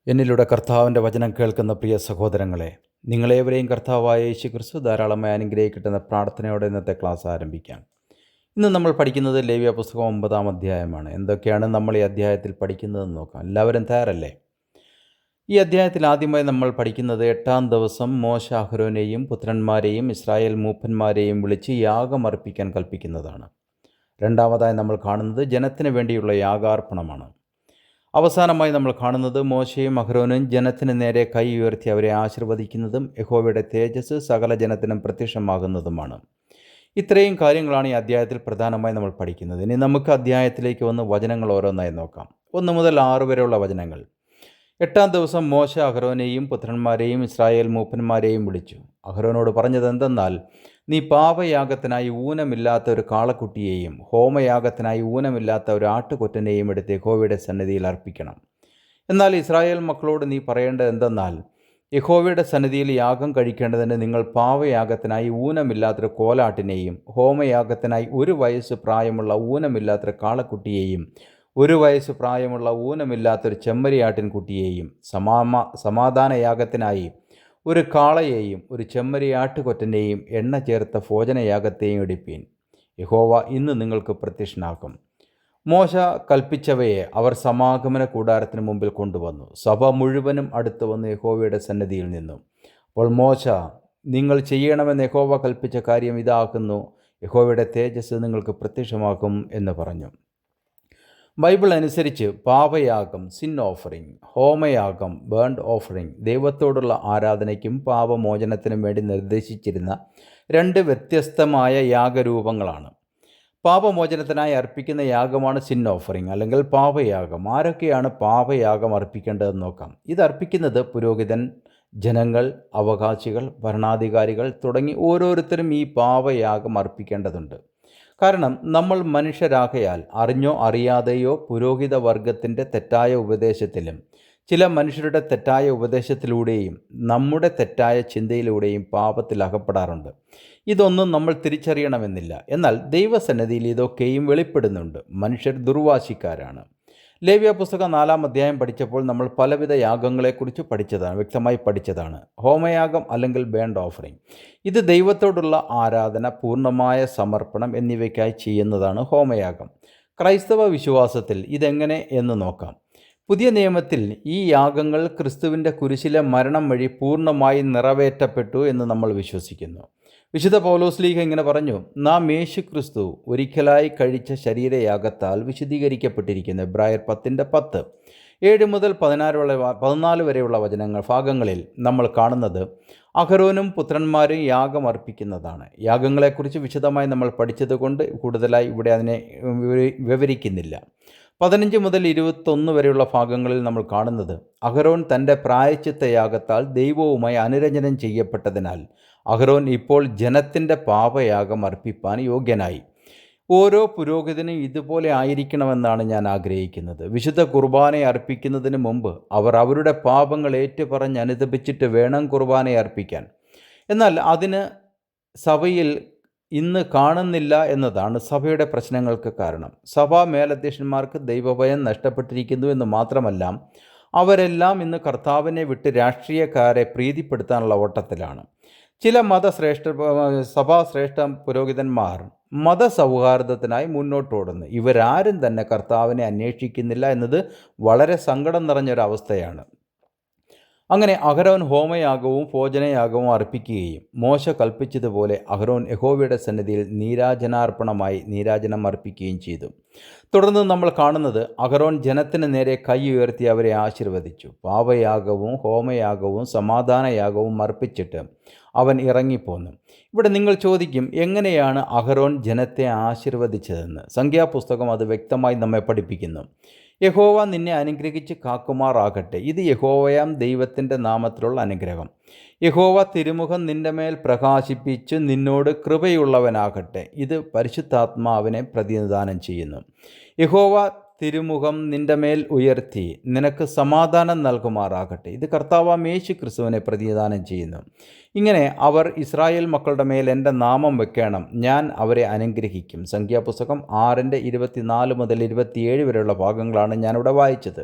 എന്നിലൂടെ കർത്താവിൻ്റെ വചനം കേൾക്കുന്ന പ്രിയ സഹോദരങ്ങളെ, നിങ്ങളേവരെയും കർത്താവായ യേശു ക്രിസ്തു ധാരാളമായി അനുഗ്രഹിക്കട്ടെന്ന പ്രാർത്ഥനയോടെ ഇന്നത്തെ ക്ലാസ് ആരംഭിക്കാം. ഇന്ന് നമ്മൾ പഠിക്കുന്നത് ലേവ്യ പുസ്തകം 9-ാം അധ്യായമാണ്. എന്തൊക്കെയാണ് നമ്മൾ ഈ അധ്യായത്തിൽ പഠിക്കുന്നതെന്ന് നോക്കാം. എല്ലാവരും തയ്യാറല്ലേ? ഈ അധ്യായത്തിൽ ആദ്യമായി നമ്മൾ പഠിക്കുന്നത് 8-ാം ദിവസം മോശ അഹരോനെയും പുത്രന്മാരെയും ഇസ്രായേൽ മൂപ്പന്മാരെയും വിളിച്ച് യാഗമർപ്പിക്കാൻ കൽപ്പിക്കുന്നതാണ്. രണ്ടാമതായി നമ്മൾ കാണുന്നത് ജനത്തിന് വേണ്ടിയുള്ള യാഗാർപ്പണമാണ്. അവസാനമായി നമ്മൾ കാണുന്നത് മോശയും അഹരോനും ജനത്തിന് നേരെ കൈ ഉയർത്തി അവരെ ആശീർവദിക്കുന്നതും യഹോവയുടെ തേജസ് സകല ജനത്തിനും പ്രത്യക്ഷമാകുന്നതുമാണ്. ഇത്രയും കാര്യങ്ങളാണ് ഈ അധ്യായത്തിൽ പ്രധാനമായി നമ്മൾ പഠിക്കുന്നത്. ഇനി നമുക്ക് അധ്യായത്തിലേക്ക് വന്ന് വചനങ്ങൾ ഓരോന്നായി നോക്കാം. 1 മുതൽ 6 വരെയുള്ള വചനങ്ങൾ. 8-ാം ദിവസം മോശ അഹരോനെയും പുത്രന്മാരെയും ഇസ്രായേൽ മൂപ്പന്മാരെയും വിളിച്ചു. അഹരോനോട് പറഞ്ഞതെന്തെന്നാൽ, നീ പാപയാഗത്തിനായി ഊനമില്ലാത്ത ഒരു കാളക്കുട്ടിയെയും ഹോമയാഗത്തിനായി ഊനമില്ലാത്ത ഒരു ആട്ടുകൊറ്റനെയും എടുത്ത് യഹോവയുടെ സന്നിധിയിൽ അർപ്പിക്കണം. എന്നാൽ ഇസ്രായേൽ മക്കളോട് നീ പറയേണ്ടത് എന്തെന്നാൽ, യഹോവയുടെ സന്നിധിയിൽ യാഗം കഴിക്കേണ്ടതിന് നിങ്ങൾ പാപയാഗത്തിനായി ഊനമില്ലാത്തൊരു കോലാട്ടിനെയും ഹോമയാഗത്തിനായി 1 വയസ്സ് പ്രായമുള്ള ഊനമില്ലാത്തൊരു കാളക്കുട്ടിയെയും 1 വയസ്സ് പ്രായമുള്ള ഊനമില്ലാത്തൊരു ചെമ്മരിയാട്ടിൻകുട്ടിയെയും സമാധാനയാഗത്തിനായി 1 കാളയെയും 1 ചെമ്മരിയാട്ടുകൊറ്റനെയും എണ്ണ ചേർത്ത ഭോജനയാഗത്തെയും എടുപ്പീൻ. യഹോവ ഇന്ന് നിങ്ങൾക്ക് പ്രത്യക്ഷനാക്കും. മോശ കൽപ്പിച്ചവയെ അവർ സമാഗമന കൂടാരത്തിന് മുമ്പിൽ കൊണ്ടുവന്നു. സഭ മുഴുവനും അടുത്ത് വന്ന് യഹോവയുടെ സന്നിധിയിൽ നിന്നു. അപ്പോൾ മോശ, നിങ്ങൾ ചെയ്യണമെന്ന് യഹോവ കൽപ്പിച്ച കാര്യം ഇതാകുന്നു, യഹോവയുടെ തേജസ് നിങ്ങൾക്ക് പ്രത്യക്ഷമാക്കും എന്ന് പറഞ്ഞു. ബൈബിൾ അനുസരിച്ച് പാപയാഗം സിൻ ഓഫറിങ്, ഹോമയാഗം ബേൺഡ് ഓഫറിങ് ദൈവത്തോടുള്ള ആരാധനയ്ക്കും പാപമോചനത്തിനും വേണ്ടി നിർദ്ദേശിച്ചിരുന്ന 2 വ്യത്യസ്തമായ യാഗരൂപങ്ങളാണ്. പാപമോചനത്തിനായി അർപ്പിക്കുന്ന യാഗമാണ് സിൻ ഓഫറിങ് അല്ലെങ്കിൽ പാപയാഗം. ആരൊക്കെയാണ് പാപയാഗം അർപ്പിക്കേണ്ടതെന്ന് നോക്കാം. ഇത് അർപ്പിക്കുന്നത് പുരോഹിതൻ, ജനങ്ങൾ, അവകാശികൾ, ഭരണാധികാരികൾ തുടങ്ങി ഓരോരുത്തരും ഈ പാപയാഗം അർപ്പിക്കേണ്ടതുണ്ട്. കാരണം നമ്മൾ മനുഷ്യരാകയാൽ അറിഞ്ഞോ അറിയാതെയോ പുരോഹിത വർഗത്തിൻ്റെ തെറ്റായ ഉപദേശത്തിലും ചില മനുഷ്യരുടെ തെറ്റായ ഉപദേശത്തിലൂടെയും നമ്മുടെ തെറ്റായ ചിന്തയിലൂടെയും പാപത്തിൽ അകപ്പെടാറുണ്ട്. ഇതൊന്നും നമ്മൾ തിരിച്ചറിയണമെന്നില്ല. എന്നാൽ ദൈവസന്നിധിയിൽ ഇതൊക്കെയും വെളിപ്പെടുന്നുണ്ട്. മനുഷ്യർ ദുർവാശിക്കാരാണ്. ലേവ്യ പുസ്തകം 4-ാം അധ്യായം പഠിച്ചപ്പോൾ നമ്മൾ പലവിധ യാഗങ്ങളെക്കുറിച്ച് വ്യക്തമായി പഠിച്ചതാണ്. ഹോമയാഗം അല്ലെങ്കിൽ ബേൺഡ് ഓഫറിങ്, ഇത് ദൈവത്തോടുള്ള ആരാധന, പൂർണ്ണമായ സമർപ്പണം എന്നിവയ്ക്കായി ചെയ്യുന്നതാണ് ഹോമയാഗം. ക്രൈസ്തവ വിശ്വാസത്തിൽ ഇതെങ്ങനെ എന്ന് നോക്കാം. പുതിയ നിയമത്തിൽ ഈ യാഗങ്ങൾ ക്രിസ്തുവിൻ്റെ കുരിശിലെ മരണം വഴി പൂർണ്ണമായി നിറവേറ്റപ്പെട്ടു എന്ന് നമ്മൾ വിശ്വസിക്കുന്നു. വിശുദ്ധ പൗലോസ്ലീഹ ഇങ്ങനെ പറഞ്ഞു, നാം യേശു ക്രിസ്തു ഒരിക്കലായി കഴിച്ച ശരീരയാഗത്താൽ വിശുദ്ധീകരിക്കപ്പെട്ടിരിക്കുന്നു. എബ്രായർ 10:10. 7 മുതൽ 14 വരെയുള്ള ഭാഗങ്ങളിൽ നമ്മൾ കാണുന്നത് അഹരോനും പുത്രന്മാരും യാഗം അർപ്പിക്കുന്നതാണ്. യാഗങ്ങളെക്കുറിച്ച് വിശദമായി നമ്മൾ പഠിച്ചതുകൊണ്ട് കൂടുതലായി ഇവിടെ അതിനെ വിവരിക്കുന്നില്ല. 15 മുതൽ 21 വരെയുള്ള ഭാഗങ്ങളിൽ നമ്മൾ കാണുന്നത് അഹരോൻ തൻ്റെ പ്രായശ്ചിത്ത യാഗത്താൽ ദൈവവുമായി അനുരഞ്ജനം ചെയ്യപ്പെട്ടതിനാൽ അഹരോൻ ഇപ്പോൾ ജനത്തിൻ്റെ പാപയാഗം അർപ്പിപ്പാൻ യോഗ്യനായി. ഓരോ പുരോഹിതനും ഇതുപോലെ ആയിരിക്കണമെന്നാണ് ഞാൻ ആഗ്രഹിക്കുന്നത്. വിശുദ്ധ കുർബാന അർപ്പിക്കുന്നതിന് മുമ്പ് അവർ അവരുടെ പാപങ്ങൾ ഏറ്റുപറഞ്ഞ് അനുതപിച്ചിട്ട് വേണം കുർബാന അർപ്പിക്കാൻ. എന്നാൽ അതിന് സഭയിൽ ഇന്ന് കാണുന്നില്ല എന്നതാണ് സഭയുടെ പ്രശ്നങ്ങൾക്ക് കാരണം. സഭാ മേലധ്യക്ഷന്മാർക്ക് ദൈവഭയം നഷ്ടപ്പെട്ടിരിക്കുന്നു എന്ന് മാത്രമല്ല, അവരെല്ലാം ഇന്ന് കർത്താവിനെ വിട്ട് രാഷ്ട്രീയക്കാരെ പ്രീതിപ്പെടുത്താനുള്ള ഓട്ടത്തിലാണ്. ചില സഭാശ്രേഷ്ഠ പുരോഹിതന്മാർ മതസൗഹാർദ്ദത്തിനായി മുന്നോട്ടോടുന്നു. ഇവരാരും തന്നെ കർത്താവിനെ അന്വേഷിക്കുന്നില്ല എന്നത് വളരെ സങ്കടം നിറഞ്ഞൊരവസ്ഥയാണ്. അങ്ങനെ അഹരോൻ ഹോമയാഗവും ഭോജനയാഗവും അർപ്പിക്കുകയും മോശ കൽപ്പിച്ചതുപോലെ അഹരോൻ യഹോവയുടെ സന്നിധിയിൽ നീരാജനം അർപ്പിക്കുകയും ചെയ്തു. തുടർന്ന് നമ്മൾ കാണുന്നത് അഹരോൻ ജനത്തിന് നേരെ കൈ ഉയർത്തി അവരെ ആശീർവദിച്ചു. പാപയാഗവും ഹോമയാഗവും സമാധാനയാഗവും അർപ്പിച്ചിട്ട് അവൻ ഇറങ്ങിപ്പോന്നു. ഇവിടെ നിങ്ങൾ ചോദിക്കും, എങ്ങനെയാണ് അഹരോൻ ജനത്തെ ആശീർവദിച്ചതെന്ന്? സംഖ്യാപുസ്തകം അത് വ്യക്തമായി നമ്മെ പഠിപ്പിക്കുന്നു. യഹോവ നിന്നെ അനുഗ്രഹിച്ച് കാക്കുമാറാകട്ടെ. ഇത് യഹോവയാം ദൈവത്തിൻ്റെ നാമത്തിലുള്ള അനുഗ്രഹം. യഹോവ തിരുമുഖം നിൻ്റെ മേൽ പ്രകാശിപ്പിച്ച് നിന്നോട് കൃപയുള്ളവനാകട്ടെ. ഇത് പരിശുദ്ധാത്മാവിനെ പ്രതിനിധാനം ചെയ്യുന്നു. യഹോവ തിരുമുഖം നിൻ്റെ മേൽ ഉയർത്തി നിനക്ക് സമാധാനം നൽകുമാറാകട്ടെ. ഇത് കർത്താവാം യേശു ക്രിസ്തുവിനെ പ്രതിനിധാനം ചെയ്യുന്നു. ഇങ്ങനെ അവർ ഇസ്രായേൽ മക്കളുടെ മേൽ എൻ്റെ നാമം വെക്കണം, ഞാൻ അവരെ അനുഗ്രഹിക്കും. സംഖ്യാപുസ്തകം 6:24 മുതൽ 27 വരെയുള്ള ഭാഗങ്ങളാണ് ഞാനിവിടെ വായിച്ചത്.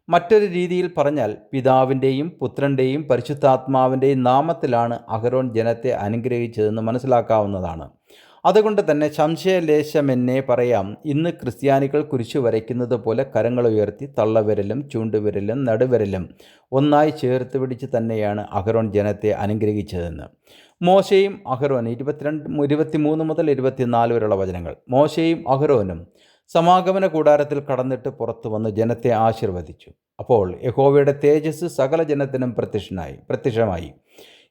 മറ്റൊരു രീതിയിൽ പറഞ്ഞാൽ പിതാവിൻ്റെയും പുത്രൻ്റെയും പരിശുദ്ധാത്മാവിൻ്റെയും നാമത്തിലാണ് അഹരോൻ ജനത്തെ അനുഗ്രഹിച്ചതെന്ന് മനസ്സിലാക്കാവുന്നതാണ്. അതുകൊണ്ട് തന്നെ സംശയലേശമെന്നേ പറയാം, ഇന്ന് ക്രിസ്ത്യാനികൾ കുരിശു വരയ്ക്കുന്നത് പോലെ കരങ്ങൾ ഉയർത്തി തള്ളവിരലും ചൂണ്ടുവിരലും നടുവിരലും ഒന്നായി ചേർത്ത് പിടിച്ച് തന്നെയാണ് അഹരോൻ ജനത്തെ അനുഗ്രഹിച്ചതെന്ന്. മോശയും അഹരോനും 23 മുതൽ 24 വരെയുള്ള വചനങ്ങൾ. മോശയും അഹരോനും സമാഗമന കൂടാരത്തിൽ കടന്നിട്ട് പുറത്തു വന്ന് ജനത്തെ ആശീർവദിച്ചു. അപ്പോൾ യഹോവയുടെ തേജസ് സകല ജനത്തിനും പ്രത്യക്ഷമായി.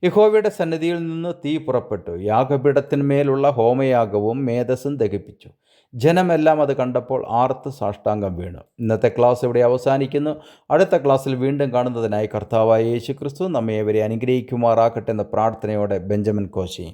യഹോവയുടെ സന്നിധിയിൽ നിന്ന് തീ പുറപ്പെട്ടു യാഗപീഠത്തിന്മേലുള്ള ഹോമയാഗവും മേധസ്സും ദഹിപ്പിച്ചു. ജനമെല്ലാം അത് കണ്ടപ്പോൾ ആർത്ത് സാഷ്ടാംഗം വീണു. ഇന്നത്തെ ക്ലാസ് ഇവിടെ അവസാനിക്കുന്നു. അടുത്ത ക്ലാസ്സിൽ വീണ്ടും കാണുന്നതിനായി കർത്താവായ യേശു ക്രിസ്തു നമ്മെ ഇവരെ അനുഗ്രഹിക്കുമാറാക്കട്ടെ എന്ന പ്രാർത്ഥനയോടെ ബെഞ്ചമിൻ കോശി.